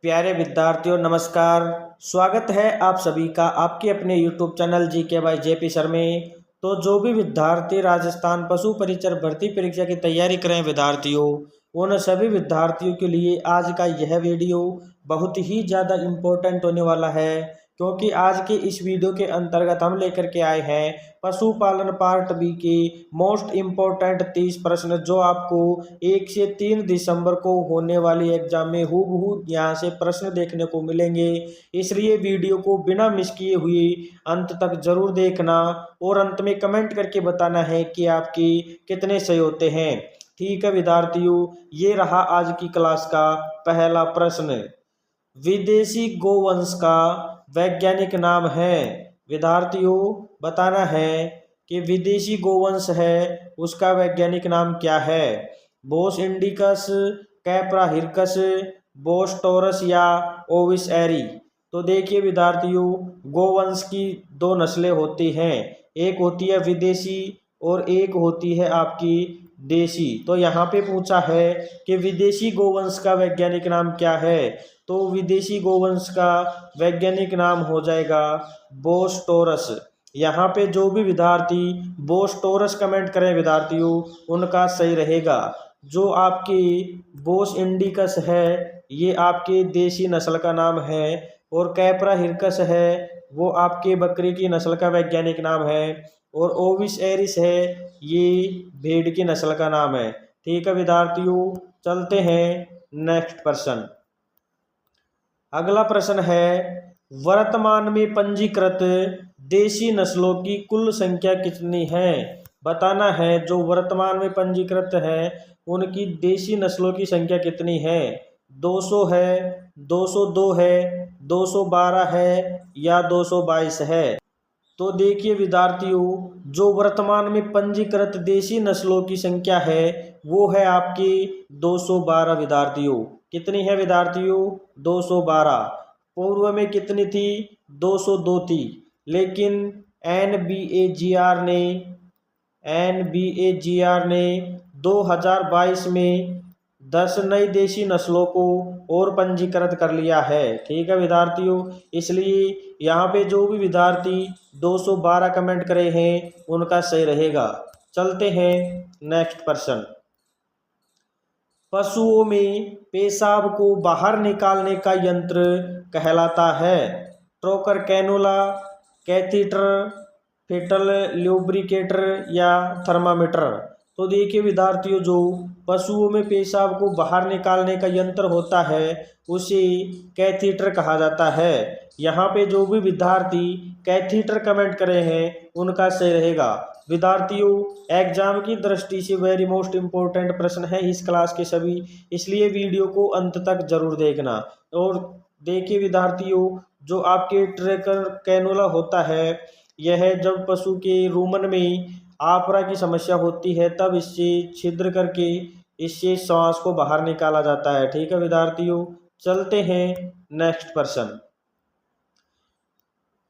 प्यारे विद्यार्थियों नमस्कार। स्वागत है आप सभी का आपके अपने YouTube channel GK by JP sir में। तो जो भी विद्यार्थी राजस्थान पशु परिचर भर्ती परीक्षा की तैयारी करें विद्यार्थियों, उन सभी विद्यार्थियों के लिए आज का यह वीडियो बहुत ही ज़्यादा इम्पोर्टेंट होने वाला है, क्योंकि आज के इस वीडियो के अंतर्गत हम लेकर के आए हैं पशुपालन पार्ट बी के मोस्ट इम्पोर्टेंट 30 प्रश्न, जो आपको 1 से 3 दिसंबर को होने वाली एग्जाम में हूबहू यहाँ से प्रश्न देखने को मिलेंगे। इसलिए वीडियो को बिना मिस किए हुए अंत तक जरूर देखना और अंत में कमेंट करके बताना है कि आपकी कितने सही होते हैं। ठीक है विद्यार्थियों, ये रहा आज की क्लास का पहला प्रश्न। विदेशी गोवंश का वैज्ञानिक नाम है। विद्यार्थियों बताना है कि विदेशी गोवंश है उसका वैज्ञानिक नाम क्या है। Bos indicus, Capra hircus, Bos taurus या ओविस एरी। तो देखिए विद्यार्थियों, गोवंश की दो नस्लें होती हैं, एक होती है विदेशी और एक होती है आपकी देशी। तो यहाँ पे पूछा है कि विदेशी गोवंश का वैज्ञानिक नाम क्या है, तो विदेशी गोवंश का वैज्ञानिक नाम हो जाएगा बोस टोरस। यहाँ पे जो भी विद्यार्थी बोस टोरस कमेंट करें विद्यार्थियों, उनका सही रहेगा। जो आपकी बोस इंडिकस है ये आपके देशी नस्ल का नाम है, और कैप्रा हिरकस है वो आपके बकरी की नस्ल का वैज्ञानिक नाम है, और ओविस एरिस है ये भेड़ की नस्ल का नाम है। ठीक है विद्यार्थियों, चलते हैं नेक्स्ट प्रश्न। अगला प्रश्न है, वर्तमान में पंजीकृत देशी नस्लों की कुल संख्या कितनी है। बताना है जो वर्तमान में पंजीकृत है उनकी देशी नस्लों की संख्या कितनी है। 200 है, 202 है, 212 है या 222 है। तो देखिए विद्यार्थियों, जो वर्तमान में पंजीकृत देशी नस्लों की संख्या है वो है आपकी 212 विद्यार्थियों। कितनी है विद्यार्थियों, 212। पूर्व में कितनी थी, 202 थी, लेकिन N B A G R ने 2022 में 10 नई देशी नस्लों को और पंजीकृत कर लिया है। ठीक है विद्यार्थियों, इसलिए यहाँ पे जो भी विद्यार्थी 212 कमेंट करे हैं उनका सही रहेगा। चलते हैं नेक्स्ट प्रश्न। पशुओं में पेशाब को बाहर निकालने का यंत्र कहलाता है। ट्रोकर कैनुला, कैथीटर, फेटल ल्यूब्रिकेटर या थर्मामीटर। तो देखिए विद्यार्थियों, जो पशुओं में पेशाब को बाहर निकालने का यंत्र होता है उसे कैथीटर कहा जाता है। यहाँ पे जो भी विद्यार्थी कैथीटर कमेंट करे हैं उनका सही रहेगा। विद्यार्थियों, एग्जाम की दृष्टि से वेरी मोस्ट इम्पोर्टेंट प्रश्न है इस क्लास के सभी, इसलिए वीडियो को अंत तक जरूर देखना। और देखिए विद्यार्थियों, जो आपके ट्रेकर कैनुला होता है यह जब पशु के रुमन में आफरा की समस्या होती है तब इससे छिद्र करके इससे श्वास को बाहर निकाला जाता है। ठीक है विद्यार्थियों, चलते हैं नेक्स्ट प्रश्न।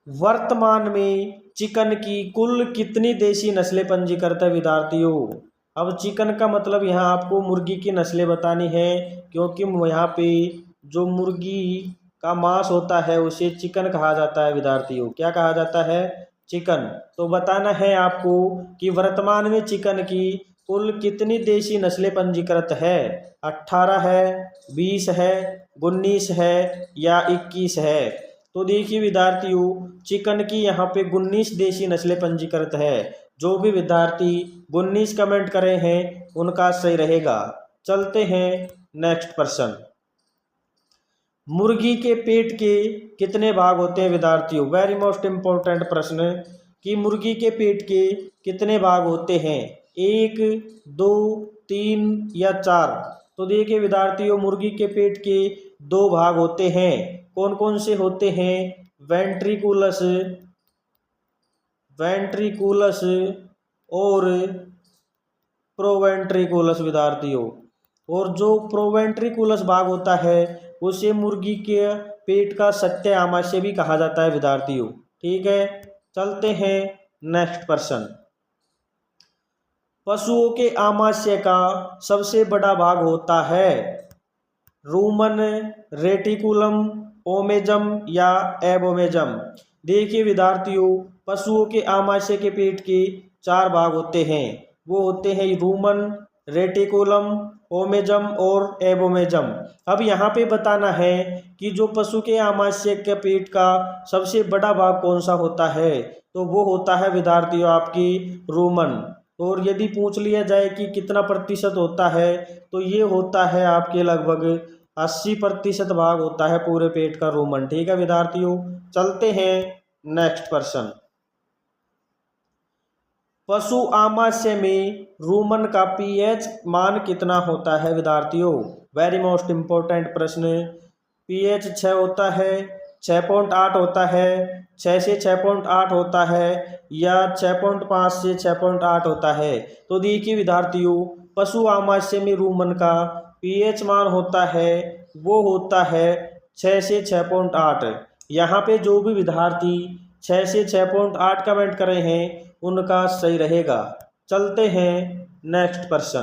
वर्तमान में चिकन की कुल कितनी देशी नस्लें पंजीकृत है विद्यार्थियों। अब चिकन का मतलब यहाँ आपको मुर्गी की नस्लें बतानी है, क्योंकि यहाँ पे जो मुर्गी का मांस होता है उसे चिकन कहा जाता है विद्यार्थियों। क्या कहा जाता है, चिकन। तो बताना है आपको कि वर्तमान में चिकन की कुल कितनी देशी नस्लें पंजीकृत है। 18 है, 20 है, 19 है या 21 है। तो देखिए विद्यार्थियों, चिकन की यहाँ पे 19 देशी नस्लें पंजीकृत है। जो भी विद्यार्थी 19 कमेंट करे हैं उनका सही रहेगा। चलते हैं नेक्स्ट प्रश्न। मुर्गी के पेट के कितने भाग होते हैं विद्यार्थियों। वेरी मोस्ट इम्पोर्टेंट प्रश्न कि मुर्गी के पेट के कितने भाग होते हैं, 1, 2, 3 या 4। तो देखिए विद्यार्थियों, मुर्गी के पेट के 2 भाग होते हैं। कौन कौन से होते हैं, वेंट्रिकुलस वेंट्रिकुलस और प्रोवेंट्रिकुलस विद्यार्थियों। और जो प्रोवेंट्रिकुलस भाग होता है उसे मुर्गी के पेट का सत्य आमाशय भी कहा जाता है विद्यार्थियों। ठीक है, चलते हैं नेक्स्ट प्रश्न। पशुओं के आमाशय का सबसे बड़ा भाग होता है रूमन, रेटिकुलम, ओमेजम या एबोमेजम। देखिए विद्यार्थियों, पशुओं के आमाशय के पेट के 4 भाग होते हैं। वो होते हैं रूमन, रेटिकुलम, ओमेजम और एबोमेजम। अब यहाँ पे बताना है कि जो पशु के आमाशय के पेट का सबसे बड़ा भाग कौन सा होता है, तो वो होता है विद्यार्थियों आपकी रूमन। और यदि पूछ लिया जाए कि कितना प्रतिशत होता है, तो ये होता है आपके लगभग 80% भाग होता है पूरे पेट का रूमन। ठीक है विद्यार्थियों, चलते हैं नेक्स्ट प्रश्न। पशु आमाशय में रूमन का पीएच मान कितना होता है विद्यार्थियों? वेरी मोस्ट इम्पोर्टेंट प्रश्न। पीएच 6 होता है, 6.8 होता है, 6 से 6.8 होता है या 6.5 से 6.8 होता है। तो देखिए विद्यार्थियों, पशु आमाशय में रूमन का पीएच मान होता है, वो होता है 6 से 6.8। यहाँ पे जो भी विद्यार्थी 6 से 6.8 कमेंट कर रहे हैं उनका सही रहेगा। चलते हैं नेक्स्ट प्रश्न।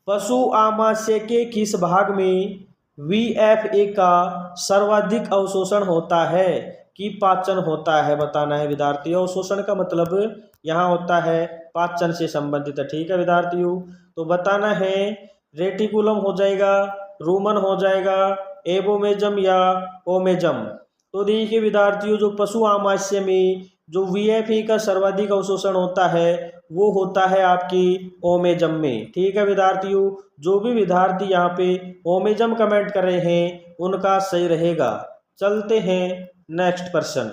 पशु आमाशय के किस भाग में VFA का सर्वाधिक अवशोषण होता है कि पाचन होता है? बताना है विद्यार्थियों। अवशोषण का मतलब यहाँ होता है पाचन से संबंधित। ठीक है विद्यार्थियों, तो बताना है रेटिकुलम हो जाएगा, रूमन हो जाएगा, एबोमेजम या ओमेजम। तो देखिए विद्यार्थियों, जो पशु आमाशय में जो VFA का सर्वाधिक अवशोषण होता है वो होता है आपकी ओमेजम में। ठीक है विद्यार्थियों, जो भी विद्यार्थी यहाँ पे ओमेजम कमेंट कर रहे हैं उनका सही रहेगा। चलते हैं नेक्स्ट प्रश्न।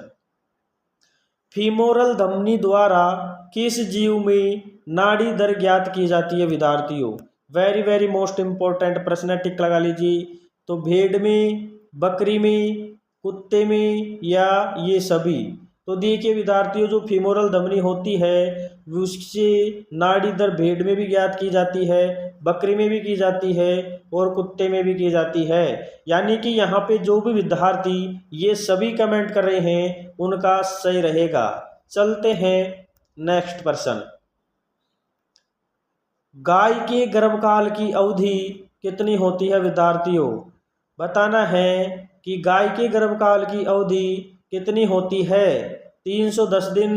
फीमोरल धमनी द्वारा किस जीव में नाड़ी दर ज्ञात की जाती है विद्यार्थियों? वेरी वेरी मोस्ट इम्पोर्टेंट प्रश्न, टिक लगा लीजिए। तो भेड़ में, बकरी में, कुत्ते में या ये सभी? तो देखिए विद्यार्थियों, जो फीमोरल धमनी होती है उससे नाड़ी दर भेड़ में भी ज्ञात की जाती है, बकरी में भी की जाती है और कुत्ते में भी की जाती है। यानी कि यहाँ पे जो भी विद्यार्थी ये सभी कमेंट कर रहे हैं उनका सही रहेगा। चलते हैं नेक्स्ट प्रश्न। गाय के गर्भकाल की अवधि कितनी होती है विद्यार्थियों? बताना है कि गाय के गर्भकाल की अवधि कितनी होती है। 310 दिन,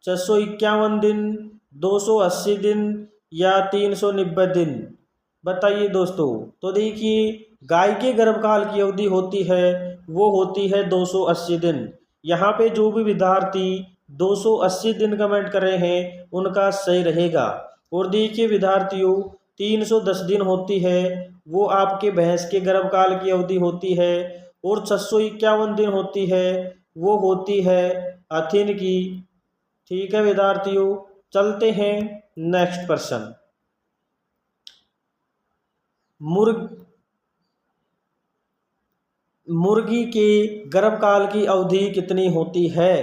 651 दिन, 280 दिन या 390 दिन? बताइए दोस्तों। तो देखिए, गाय के गर्भकाल की अवधि होती है वो होती है 280 दिन। यहाँ पे जो भी विद्यार्थी 280 दिन कमेंट कर रहे हैं उनका सही रहेगा। और देखिए विद्यार्थियों, 310 दिन होती है वो आपके भैंस के गर्भकाल की अवधि होती है और 651 दिन होती है वो होती है अथीन की। ठीक है विद्यार्थियों, चलते हैं नेक्स्ट प्रश्न। मुर्गी के गर्भकाल की अवधि कितनी होती है?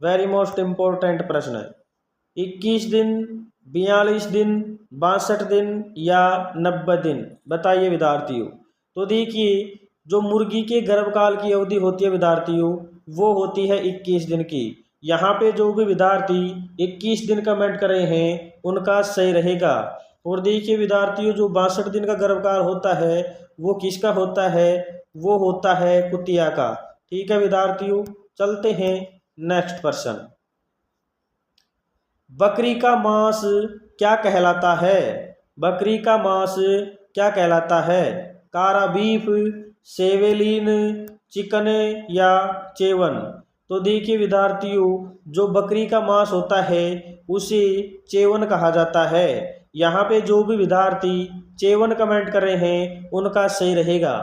वेरी मोस्ट इम्पोर्टेंट प्रश्न। 21 दिन, 42 दिन, 62 दिन या 90 दिन? बताइए विद्यार्थियों। तो देखिए, जो मुर्गी के गर्भकाल की अवधि होती है विद्यार्थियों वो होती है 21 दिन की। यहाँ पे जो भी विद्यार्थी 21 दिन कमेंट कर रहे हैं उनका सही रहेगा। और देखिए विद्यार्थियों, जो 62 दिन का गर्भकाल होता है वो किसका होता है? वो होता है कुतिया का। ठीक है विद्यार्थियों, चलते हैं नेक्स्ट प्रश्न। बकरी का मांस क्या कहलाता है? बकरी का मांस क्या कहलाता है? कारा बीफ, सेवेलिन, चिकन या चेवन? तो देखिए विद्यार्थियों, जो बकरी का मांस होता है उसे चेवन कहा जाता है। यहाँ पे जो भी विद्यार्थी चेवन कमेंट कर रहे हैं उनका सही रहेगा।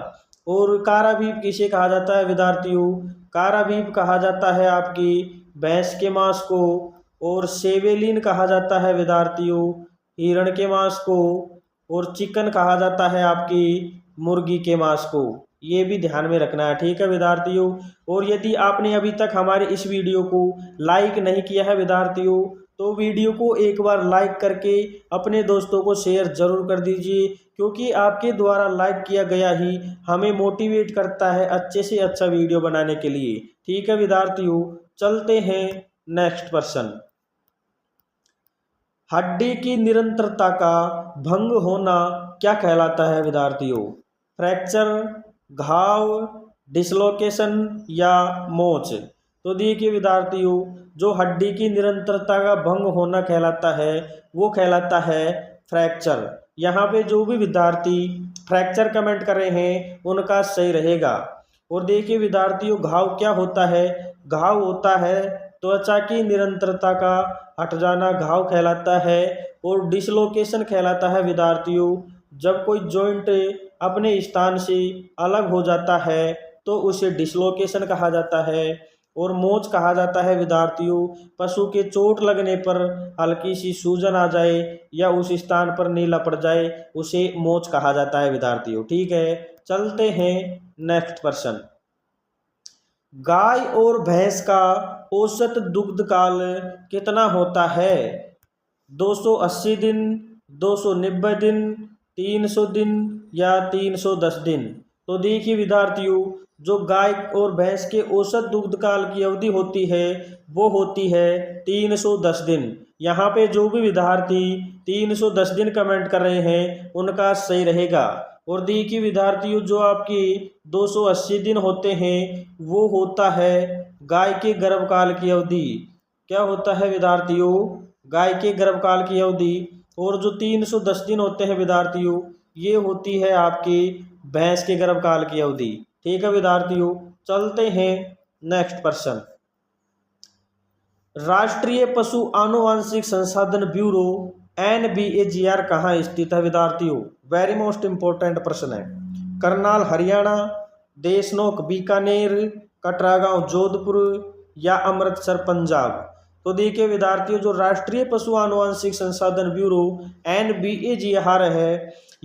और कारा बीफ किसे कहा जाता है विद्यार्थियों? कारा बीफ कहा जाता है आपकी भैंस के मांस को, और सेवेलिन कहा जाता है विद्यार्थियों हिरण के मांस को, और चिकन कहा जाता है आपकी मुर्गी के मांस को। ये भी ध्यान में रखना है। ठीक है विद्यार्थियों, और यदि आपने अभी तक हमारे इस वीडियो को लाइक नहीं किया है विद्यार्थियों, तो वीडियो को एक बार लाइक करके अपने दोस्तों को शेयर जरूर कर दीजिए, क्योंकि आपके द्वारा लाइक किया गया ही हमें मोटिवेट करता है अच्छे से अच्छा वीडियो बनाने के लिए। ठीक है विद्यार्थियों, चलते हैं नेक्स्ट प्रश्न। हड्डी की निरंतरता का भंग होना क्या कहलाता है विद्यार्थियों? फ्रैक्चर, घाव, डिसलोकेशन या मोच? तो देखिए विद्यार्थियों, जो हड्डी की निरंतरता का भंग होना कहलाता है वो कहलाता है फ्रैक्चर। यहाँ पे जो भी विद्यार्थी फ्रैक्चर कमेंट कर रहे हैं उनका सही रहेगा। और देखिए विद्यार्थियों, घाव क्या होता है? घाव होता है त्वचा की निरंतरता का हट जाना, घाव कहलाता है। और डिसलोकेशन कहलाता है विद्यार्थियों, जब कोई जॉइंट अपने स्थान से अलग हो जाता है तो उसे डिसलोकेशन कहा जाता है। और मोच कहा जाता है विद्यार्थियों, पशु के चोट लगने पर हल्की सी सूजन आ जाए या उस स्थान पर नीला पड़ जाए, उसे मोच कहा जाता है विद्यार्थियों। ठीक है, चलते हैं नेक्स्ट प्रश्न। गाय और भैंस का औसत दुग्ध काल कितना होता है? 280 दिन, 290 दिन, 300 दिन या 310 दिन? तो देखिए विद्यार्थियों, जो गाय और भैंस के औसत दुग्ध काल की अवधि होती है वो होती है 310 दिन। यहाँ पे जो भी विद्यार्थी 310 दिन कमेंट कर रहे हैं उनका सही रहेगा। और देखिए विद्यार्थियों, जो आपकी 280 दिन होते हैं वो होता है गाय के गर्भकाल की अवधि। क्या होता है विद्यार्थियों? गाय के गर्भकाल की अवधि। और जो 310 दिन होते हैं विद्यार्थियों, ये होती है आपकी भैंस के गर्भकाल की अवधि। ठीक है विद्यार्थियों, चलते हैं नेक्स्ट प्रश्न। राष्ट्रीय पशु आनुवांशिक संसाधन ब्यूरो NBAGR कहाँ स्थित है विद्यार्थियों? वेरी मोस्ट इंपॉर्टेंट प्रश्न है। करनाल हरियाणा, देशनोक बीकानेर, कटरागांव जोधपुर या अमृतसर पंजाब? तो देखिए विद्यार्थियों, जो राष्ट्रीय पशु आनुवांशिक संसाधन ब्यूरो NBAGR है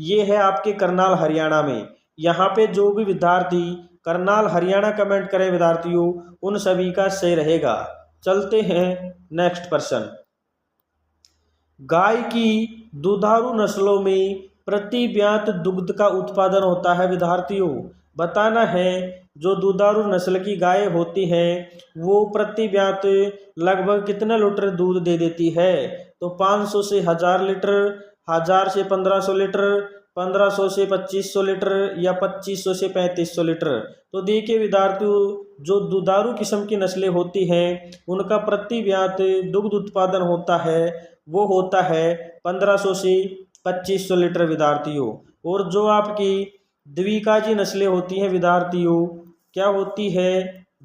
ये है आपके करनाल हरियाणा में। यहाँ पे जो भी विद्यार्थी करनाल हरियाणा कमेंट करें विद्यार्थियों उन सभी का सही रहेगा। चलते हैं नेक्स्ट प्रश्न। गाय की दुधारू नस्लों में प्रति ब्यात दुग्ध का उत्पादन होता है विद्यार्थियों? बताना है, जो दुधारू नस्ल की गाय होती हैं वो प्रति ब्यात लगभग कितना लीटर दूध दे देती है? तो 500 से 1000 लीटर, 1000 से 1500 लीटर, 1500 से 2500 लीटर या 2500 से 3500 लीटर? तो देखिए विद्यार्थियों, जो दुधारू किस्म की नस्लें होती हैं उनका प्रति ब्यात दुग्ध उत्पादन होता है वो होता है 1500 से 2500 लीटर विद्यार्थियों। और जो आपकी द्विकाजी नस्लें होती हैं विद्यार्थियों, क्या होती है?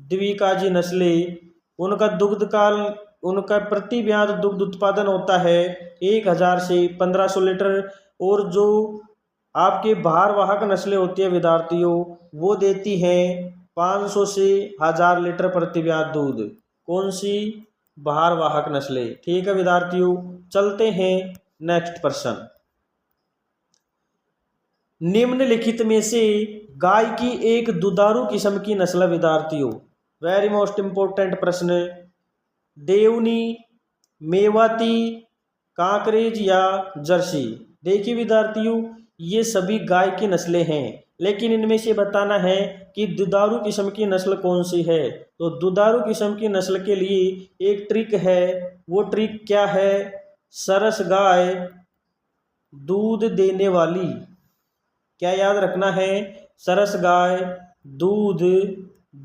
द्विकाजी नस्लें, उनका दुग्ध काल, उनका प्रति ब्यात दुग्ध उत्पादन होता है 1000 से 1500 लीटर। और जो आपके भारवाहक नस्लें होती है विद्यार्थियों वो देती हैं 500 से 1000 लीटर प्रति ब्यात दूध। कौन सी? भारवाहक नस्लें। ठीक है विद्यार्थियों, चलते हैं नेक्स्ट प्रश्न। निम्नलिखित में से गाय की एक दुधारू किस्म की नस्ल विद्यार्थियों? वेरी मोस्ट इंपॉर्टेंट प्रश्न। देवनी, मेवाती, कांकरेज या जर्सी? देखिए विद्यार्थियों, ये सभी गाय की नस्लें हैं, लेकिन इनमें से बताना है कि दुधारू किस्म की नस्ल कौन सी है। तो दुधारू किस्म की नस्ल के लिए एक ट्रिक है, वो ट्रिक क्या है? सरस गाय, दूध देने वाली। क्या याद रखना है? सरस गाय, दूध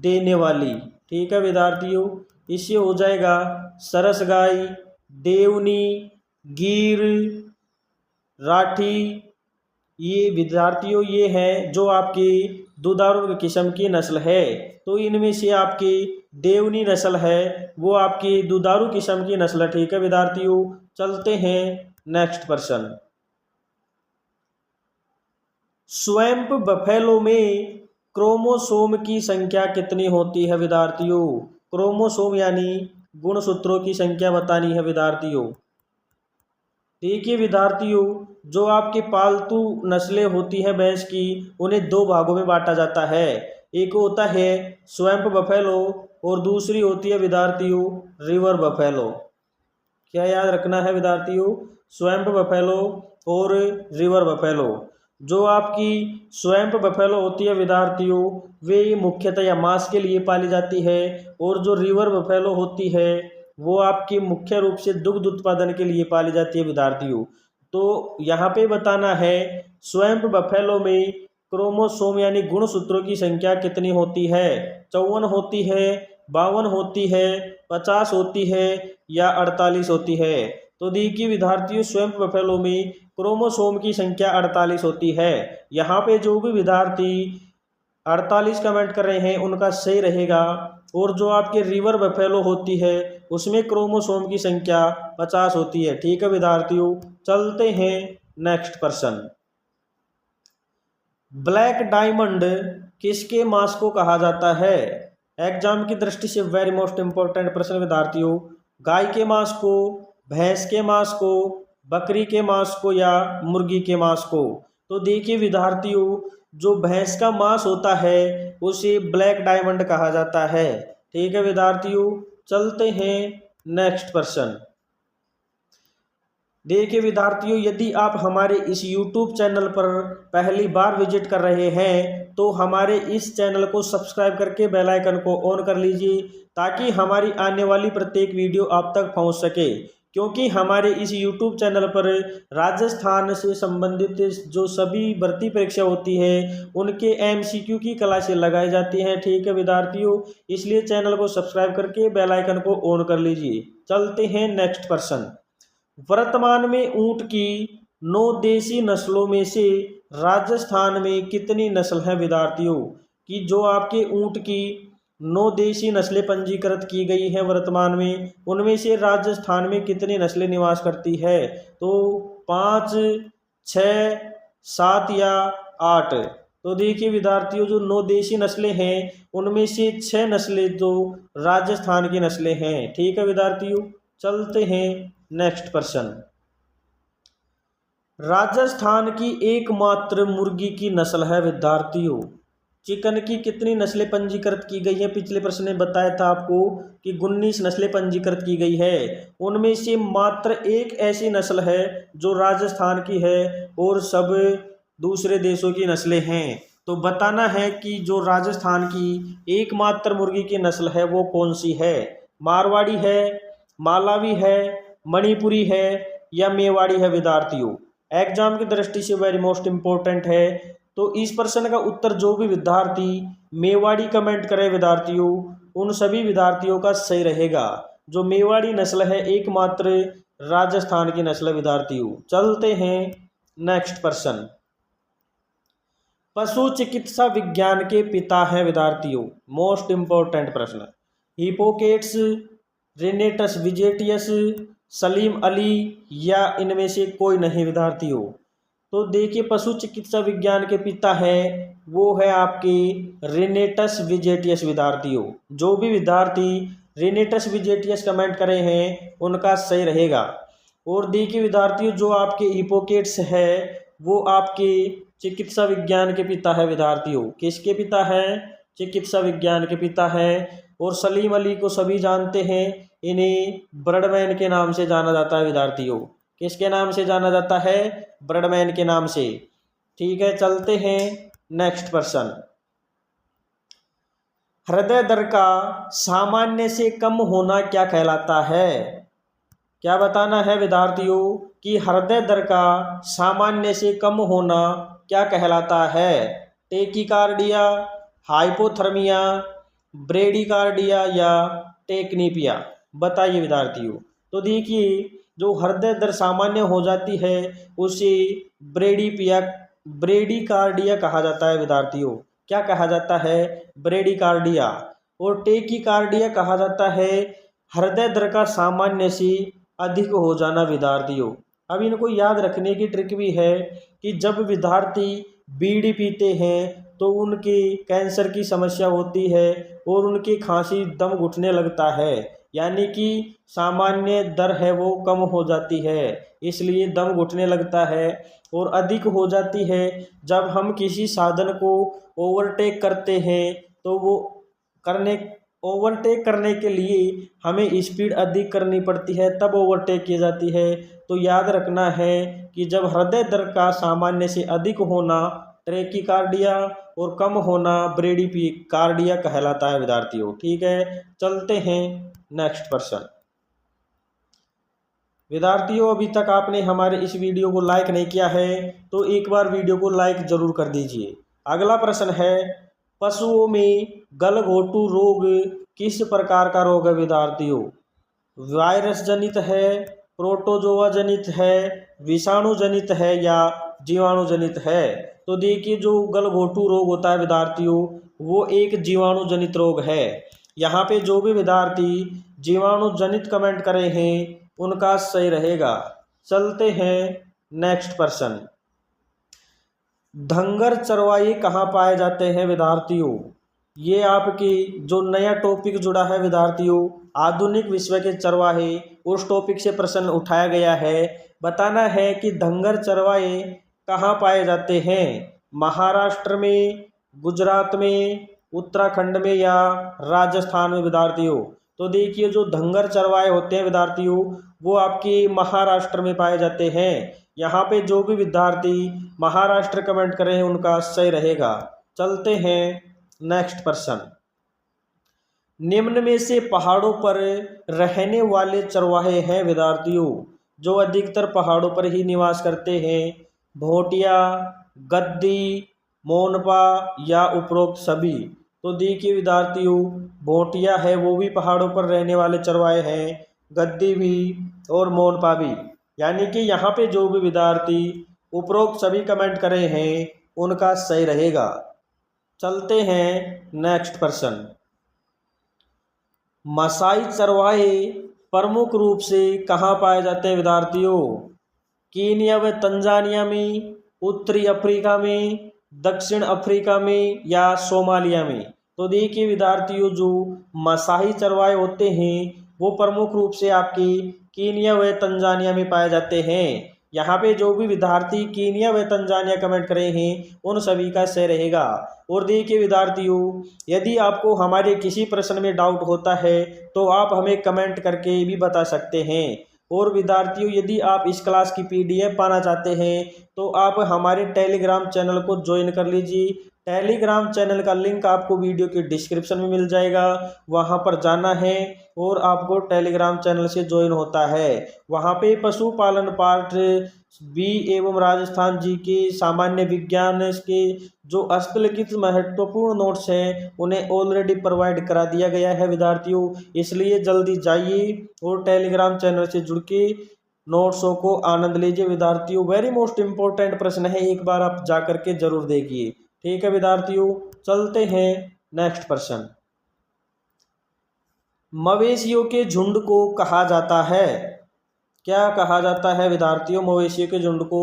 देने वाली। ठीक है विद्यार्थियों, इससे हो जाएगा सरस गाय, देवनी, गीर, राठी। ये विद्यार्थियों ये है जो आपकी दुधारू किस्म की नस्ल है। तो इनमें से आपकी देवनी नस्ल है वो आपकी दुधारू किस्म की नस्ल। ठीक है विद्यार्थियों, चलते हैं नेक्स्ट प्रश्न। स्वैम्प बफेलो में क्रोमोसोम की संख्या कितनी होती है विद्यार्थियों? क्रोमोसोम यानी गुणसूत्रों की संख्या बतानी है विद्यार्थियों। देखिए विद्यार्थियों, जो आपकी पालतू नस्लें होती हैं भैंस की उन्हें दो भागों में बांटा जाता है। एक होता है स्वैम्प बफेलो और दूसरी होती है विद्यार्थियों रिवर बफेलो। क्या याद रखना है विद्यार्थियों? स्वैम्प बफेलो और रिवर बफेलो। जो आपकी स्वैम्प बफेलो होती है विद्यार्थियों वे मुख्यतः या मांस के लिए पाली जाती है, और जो रिवर बफेलो होती है वो आपकी मुख्य रूप से दुग्ध उत्पादन के लिए पाली जाती है विद्यार्थियों। तो यहाँ पे बताना है स्वैम्प बफेलो में क्रोमोसोम यानी गुणसूत्रों की संख्या कितनी होती है। 54 होती है, 52 होती है, 50 होती है या 48 होती है। तो देखिए विद्यार्थियों, स्वैम्प बफेलो में क्रोमोसोम की संख्या 48 होती है। यहाँ पे जो भी विद्यार्थी 48 कमेंट कर रहे हैं उनका सही रहेगा। और जो आपके रिवर बफेलो होती है उसमें क्रोमोसोम की संख्या 50 होती है। ठीक है विद्यार्थियों, चलते हैं नेक्स्ट प्रश्न। ब्लैक डायमंड किसके मांस को कहा जाता है। एग्जाम की दृष्टि से वेरी मोस्ट इंपॉर्टेंट प्रश्न विद्यार्थियों। गाय के मांस को, भैंस के मांस को, बकरी के मांस को या मुर्गी के मांस को। तो देखिए विद्यार्थियों, जो भैंस का मांस होता है उसे ब्लैक डायमंड कहा जाता है। ठीक है विद्यार्थियों, चलते हैं नेक्स्ट प्रश्न। देखिए विद्यार्थियों, यदि आप हमारे इस YouTube चैनल पर पहली बार विजिट कर रहे हैं तो हमारे इस चैनल को सब्सक्राइब करके बेल आइकन को ऑन कर लीजिए ताकि हमारी आने वाली प्रत्येक वीडियो आप तक पहुंच सके। क्योंकि हमारे इस YouTube चैनल पर राजस्थान से संबंधित जो सभी भर्ती परीक्षा होती है उनके MCQ की क्लासें लगाई जाती हैं। ठीक है विद्यार्थियों, इसलिए चैनल को सब्सक्राइब करके बेल आइकन को ऑन कर लीजिए। चलते हैं नेक्स्ट प्रश्न। वर्तमान में ऊंट की 9 देसी नस्लों में से राजस्थान में कितनी नस्ल है विद्यार्थियों। कि जो आपके ऊंट की 9 देसी नस्लें पंजीकृत की गई हैं वर्तमान में, उनमें से राजस्थान में कितनी नस्लें निवास करती है। तो 5, 6, 7 या 8। तो देखिए विद्यार्थियों, जो 9 देसी नस्लें हैं उनमें से 6 नस्लें जो राजस्थान की नस्लें हैं। ठीक है विद्यार्थियों, चलते हैं नेक्स्ट प्रश्न। राजस्थान की एकमात्र मुर्गी की नस्ल है विद्यार्थियों। चिकन की कितनी नस्लें पंजीकृत की गई हैं। पिछले प्रश्न में बताया था आपको कि 19 नस्लें पंजीकृत की गई है। उनमें से मात्र एक ऐसी नस्ल है जो राजस्थान की है और सब दूसरे देशों की नस्लें हैं। तो बताना है कि जो राजस्थान की एकमात्र मुर्गी की नस्ल है वो कौन सी है। मारवाड़ी है, मालावी है, मणिपुरी है या मेवाड़ी है विद्यार्थियों। एग्जाम की दृष्टि से वेरी मोस्ट इंपॉर्टेंट है। तो इस प्रश्न का उत्तर जो भी विद्यार्थी मेवाड़ी कमेंट करे विद्यार्थियों, उन सभी विद्यार्थियों का सही रहेगा। जो मेवाड़ी नस्ल है एकमात्र राजस्थान की नस्ल विद्यार्थियों। चलते हैं नेक्स्ट प्रश्न। पशु चिकित्सा विज्ञान के पिता हैं विद्यार्थियों। मोस्ट इंपॉर्टेंट प्रश्न। हिपोक्रेट्स, रेनेटस विजेटियस, सलीम अली या इनमें से कोई नहीं विद्यार्थियों। तो देखिए पशु चिकित्सा विज्ञान के पिता है वो है आपके रेनेटस विजेटियस विद्यार्थियों। जो भी विद्यार्थी रेनेटस विजेटियस कमेंट करे हैं उनका सही रहेगा। और देखिए विद्यार्थियों, जो आपके हिपोक्रेट्स है वो आपके चिकित्सा विज्ञान के पिता है विद्यार्थियों। किसके पिता है? चिकित्सा विज्ञान के पिता है। और सलीम अली को सभी जानते हैं, इन्हें बर्डमैन के नाम से जाना जाता है विद्यार्थियों। किसके नाम से जाना जाता है? बर्डमैन के नाम से। ठीक है, चलते हैं नेक्स्ट प्रश्न। हृदय दर का सामान्य से कम होना क्या कहलाता है? क्या बताना है विद्यार्थियों कि हृदय दर का सामान्य से कम होना क्या कहलाता है? टेकिकार्डिया, हाइपोथर्मिया, ब्रेडिकार्डिया या टेक्नीपिया। बताइए विद्यार्थियों। तो देखिए, जो हृदय दर सामान्य हो जाती है उसे ब्रेडिकार्डिया कहा जाता है विद्यार्थियों। क्या कहा जाता है? ब्रेडिकार्डिया। और टेकिकार्डिया कहा जाता है हृदय दर का सामान्य से अधिक हो जाना विद्यार्थियों। अब इनको याद रखने की ट्रिक भी है कि जब विद्यार्थी बीड़ी पीते हैं तो उनके कैंसर की समस्या होती है और उनकी खांसी, दम घुटने लगता है। यानी कि सामान्य दर है वो कम हो जाती है, इसलिए दम घुटने लगता है। और अधिक हो जाती है जब हम किसी साधन को ओवरटेक करते हैं तो वो ओवरटेक करने के लिए हमें स्पीड अधिक करनी पड़ती है, तब ओवरटेक की जाती है। तो याद रखना है कि जब हृदय दर का सामान्य से अधिक होना ट्रेकिकार्डिया और कम होना ब्रेडिकार्डिया कहलाता है विद्यार्थियों। ठीक है, चलते हैं नेक्स्ट प्रश्न। विद्यार्थियों, अभी तक आपने हमारे इस वीडियो को लाइक नहीं किया है तो एक बार वीडियो को लाइक जरूर कर दीजिए। अगला प्रश्न है, पशुओं में गलघोटू रोग किस प्रकार का रोग है विद्यार्थियों? वायरस जनित है, प्रोटोजोआ जनित है, विषाणु जनित है या जीवाणु जनित है? तो देखिए, जो गलघोटू रोग होता है विद्यार्थियों, वो एक जीवाणु जनित रोग है। यहाँ पे जो भी विद्यार्थी जीवाणु जनित कमेंट करे हैं उनका सही रहेगा। चलते हैं नेक्स्ट प्रश्न। धंगर चरवाहे कहाँ पाए जाते हैं विद्यार्थियों? ये आपकी जो नया टॉपिक जुड़ा है विद्यार्थियों, आधुनिक विश्व के चरवाहे, उस टॉपिक से प्रश्न उठाया गया है। बताना है कि धंगर चरवाहे कहाँ पाए जाते हैं? महाराष्ट्र में, गुजरात में, उत्तराखंड में या राजस्थान में विद्यार्थियों? तो देखिए, जो धंगर चरवाहे होते हैं विद्यार्थियों, वो आपके महाराष्ट्र में पाए जाते हैं। यहाँ पे जो भी विद्यार्थी महाराष्ट्र कमेंट करें उनका सही रहेगा। चलते हैं नेक्स्ट प्रश्न। निम्न में से पहाड़ों पर रहने वाले चरवाहे हैं विद्यार्थियों, जो अधिकतर पहाड़ों पर ही निवास करते हैं? भोटिया, गद्दी, मोनपा या उपरोक्त सभी? तो देखिए विद्यार्थियों, भोटिया है वो भी पहाड़ों पर रहने वाले चरवाहे हैं, गद्दी भी और मोनपा भी। यानी कि यहाँ पे जो भी विद्यार्थी उपरोक्त सभी कमेंट करे हैं उनका सही रहेगा। चलते हैं नेक्स्ट प्रश्न। मसाई चरवाहे प्रमुख रूप से कहाँ पाए जाते हैं विद्यार्थियों? कीनिया व तंजानिया में, उत्तरी अफ्रीका में, दक्षिण अफ्रीका में या सोमालिया में? तो देखिए विद्यार्थियों, जो मसाई चरवाहे होते हैं वो प्रमुख रूप से आपके कीनिया व तंजानिया में पाए जाते हैं। यहाँ पे जो भी विद्यार्थी कीनिया व तंजानिया कमेंट करे हैं उन सभी का सही रहेगा। और देखिए विद्यार्थियों, यदि आपको हमारे किसी प्रश्न में डाउट होता है तो आप हमें कमेंट करके भी बता सकते हैं। और विद्यार्थियों, यदि आप इस क्लास की PDF पाना चाहते हैं तो आप हमारे टेलीग्राम चैनल को ज्वाइन कर लीजिए। टेलीग्राम चैनल का लिंक आपको वीडियो के डिस्क्रिप्शन में मिल जाएगा, वहां पर जाना है और आपको टेलीग्राम चैनल से ज्वाइन होता है। वहां पे पशुपालन पाठ बी एवं राजस्थान जी के सामान्य विज्ञान के जो हस्तलिखित महत्वपूर्ण नोट्स हैं उन्हें ऑलरेडी प्रोवाइड करा दिया गया है विद्यार्थियों। इसलिए जल्दी जाइए और टेलीग्राम चैनल से जुड़ के नोट्सों को आनंद लीजिए विद्यार्थियों। वेरी मोस्ट इंपॉर्टेंट प्रश्न है, एक बार आप जा करके जरूर देखिए। ठीक है विद्यार्थियों, चलते हैं नेक्स्ट प्रश्न। मवेशियों के झुंड को कहा जाता है? क्या कहा जाता है विद्यार्थियों? मवेशियों के झुंड को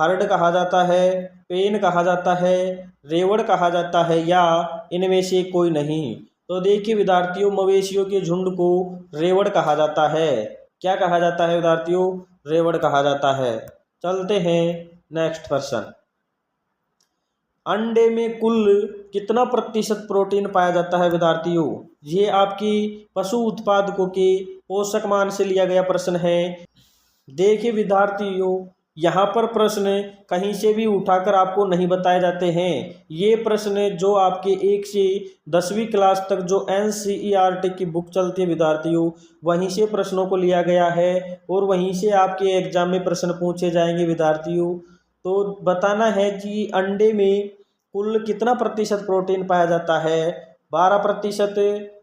हर्ड कहा जाता है, पेन कहा जाता है, रेवड़ कहा जाता है या इनमें से कोई नहीं? तो देखिए विद्यार्थियों, मवेशियों के झुंड को रेवड़ कहा जाता है। क्या कहा जाता है विद्यार्थियों? रेवड़ कहा जाता है। चलते हैं नेक्स्ट प्रश्न। अंडे में कुल कितना प्रतिशत प्रोटीन पाया जाता है विद्यार्थियों? ये आपकी पशु उत्पादकों के पोषक मान से लिया गया प्रश्न है। देखिए विद्यार्थियों, यहाँ पर प्रश्न कहीं से भी उठाकर आपको नहीं बताए जाते हैं। ये प्रश्न जो आपके 1 से 10वीं क्लास तक जो NCERT की बुक चलती है विद्यार्थियों, वहीं से प्रश्नों को लिया गया है और वहीं से आपके एग्जाम में प्रश्न पूछे जाएंगे विद्यार्थियों। तो बताना है कि अंडे में कुल कितना प्रतिशत प्रोटीन पाया जाता है? 12%,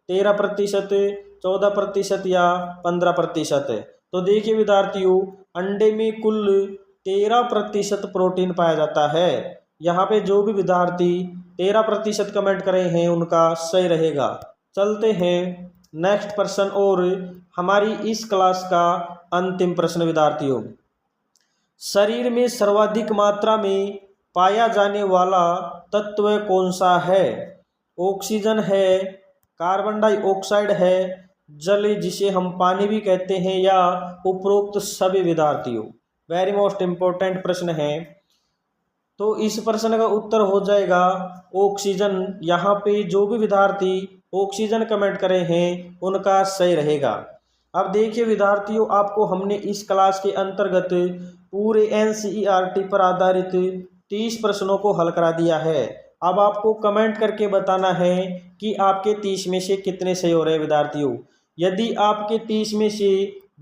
13%, 14% या 15%? तो देखिए विद्यार्थियों, अंडे में कुल 13% प्रोटीन पाया जाता है। यहाँ पे जो भी विद्यार्थी 13% कमेंट करे हैं उनका सही रहेगा। चलते हैं नेक्स्ट प्रश्न और हमारी इस क्लास का अंतिम प्रश्न विद्यार्थियों। शरीर में सर्वाधिक मात्रा में पाया जाने वाला तत्व कौन सा है? ऑक्सीजन है, कार्बन डाइऑक्साइड है, जल जिसे हम पानी भी कहते हैं या उपरोक्त सभी विद्यार्थियों? वेरी मोस्ट इंपॉर्टेंट प्रश्न है। तो इस प्रश्न का उत्तर हो जाएगा ऑक्सीजन। यहाँ पे जो भी विद्यार्थी ऑक्सीजन कमेंट करे हैं उनका सही रहेगा। अब देखिए विद्यार्थियों, आपको हमने इस क्लास के अंतर्गत पूरे NCERT पर आधारित 30 प्रश्नों को हल करा दिया है। अब आपको कमेंट करके बताना है कि आपके 30 में से कितने सही हो रहे हैं विद्यार्थियों। यदि आपके 30 में से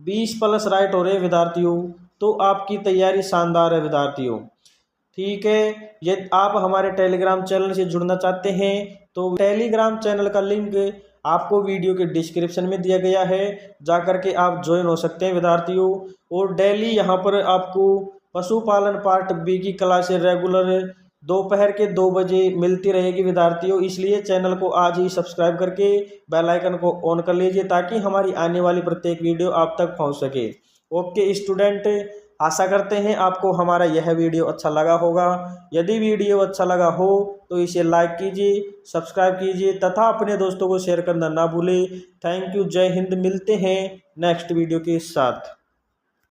20+ राइट हो रहे हैं विद्यार्थियों, तो आपकी तैयारी शानदार है विद्यार्थियों। ठीक है, ये आप हमारे टेलीग्राम चैनल से जुड़ना चाहते हैं तो टेलीग्राम चैनल का लिंक आपको वीडियो के डिस्क्रिप्शन में दिया गया है, जा करके आप ज्वाइन हो सकते हैं विद्यार्थियों। और डेली यहाँ पर आपको पशुपालन पार्ट बी की क्लासें रेगुलर दोपहर के 2 बजे मिलती रहेगी विद्यार्थियों, इसलिए चैनल को आज ही सब्सक्राइब करके बेल आइकन को ऑन कर लीजिए ताकि हमारी आने वाली प्रत्येक वीडियो आप तक पहुंच सके। ओके स्टूडेंट, आशा करते हैं आपको हमारा यह वीडियो अच्छा लगा होगा। यदि वीडियो अच्छा लगा हो तो इसे लाइक कीजिए, सब्सक्राइब कीजिए तथा अपने दोस्तों को शेयर करना ना भूलें। थैंक यू, जय हिंद। मिलते हैं नेक्स्ट वीडियो के साथ।